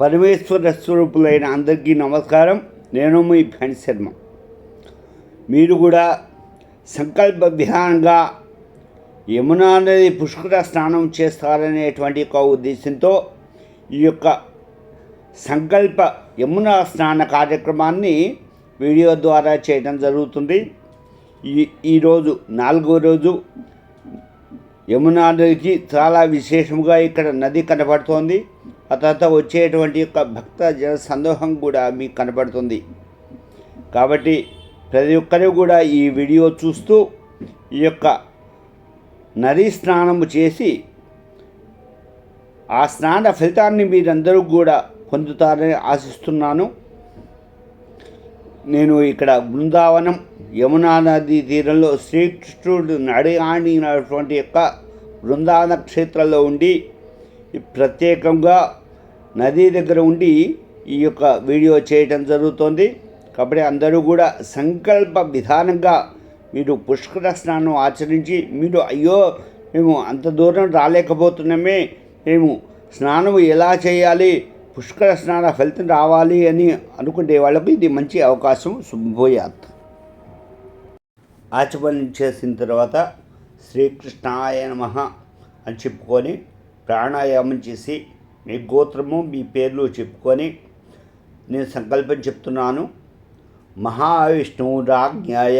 పరమేశ్వర స్వరూపులైన అందరికీ నమస్కారం. నేను మీ ఫ్రెండ్ శర్మ. మీరు కూడా సంకల్ప విధానంగా యమునా నది పుష్కర స్నానం చేస్తారనేటువంటి ఒక ఉద్దేశంతో ఈ యొక్క సంకల్ప యమునా స్నాన కార్యక్రమాన్ని వీడియో ద్వారా చేయడం జరుగుతుంది. ఈరోజు 4వ రోజు. యమునా నదికి చాలా విశేషంగా ఇక్కడ నది కనబడుతోంది. ఆ తర్వాత వచ్చేటువంటి యొక్క భక్త జన సందోహం కూడా మీకు కనబడుతుంది. కాబట్టి ప్రతి ఒక్కరూ కూడా ఈ వీడియో చూస్తూ ఈ యొక్క నదీ స్నానము చేసి ఆ స్నాన ఫలితాన్ని మీరందరూ కూడా పొందుతారని ఆశిస్తున్నాను. నేను ఇక్కడ బృందావనం యమునా నదీ తీరంలో శ్రీకృష్ణుడు నడియాడినటువంటి యొక్క బృందావన క్షేత్రంలో ఉండి ప్రత్యేకంగా నదీ దగ్గర ఉండి ఈ యొక్క వీడియో చేయడం జరుగుతోంది. కాబట్టి అందరూ కూడా సంకల్ప విధానంగా మీరు పుష్కర స్నానం ఆచరించి మీరు అయ్యో మేము అంత దూరం రాలేకపోతున్నామే, మేము స్నానం ఎలా చేయాలి, పుష్కర స్నాన ఫలితం రావాలి అని అనుకునే వాళ్ళకు ఇది మంచి అవకాశం. శుభోయాత్. ఆచమనించేసిన తర్వాత శ్రీకృష్ణాయ నమః అని చెప్పుకొని ప్రాణాయామం చేసి మీ గోత్రము మీ పేర్లు చెప్పుకొని నేను సంకల్పం చెప్తున్నాను. మహావిష్ణురాజ్ఞాయ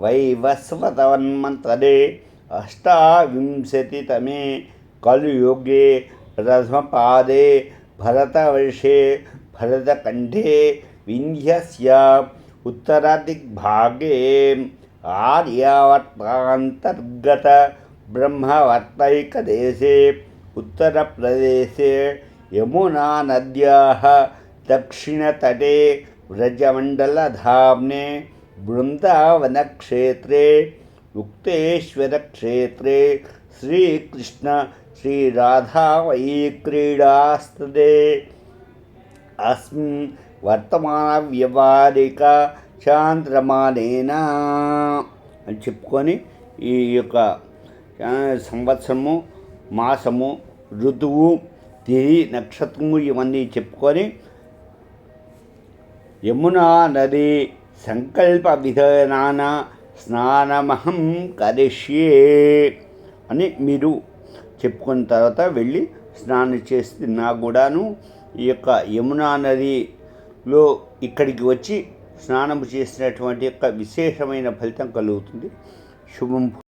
వైవస్వతవన్మంతరే అష్టావింశతితమే కలియుగే ప్రథమపాదే భరతవర్షే భరతఖండే వింధ్యస్య ఉత్తరదిగ్భాగే ఆర్యావర్తాంతర్గత బ్రహ్మవర్తైకదేశే ఉత్తరప్రదేశే యమునా నద్యాః దక్షిణతటే వ్రజమండలధామ్నే బృందావనక్షేత్రే యుక్తేశ్వరక్షేత్రే శ్రీకృష్ణ శ్రీరాధావయీ క్రీడాస్తదే అస్మిన్ వర్తమాన వ్యవహారిక చాంద్రమానేన అని చెప్పుకొని ఈ యొక్క సంవత్సరము, మాసము, ఋతువు, తిథి, నక్షత్రము ఇవన్నీ చెప్పుకొని యమునా నది సంకల్ప విధానాన స్నానమహం కరిష్యే అని మీరు చెప్పుకున్న తర్వాత వెళ్ళి స్నానం చేస్తున్నా కూడాను ఈ యొక్క యమునా నదిలో ఇక్కడికి వచ్చి స్నానం చేసినటువంటి యొక్క విశేషమైన ఫలితం కలుగుతుంది. శుభం.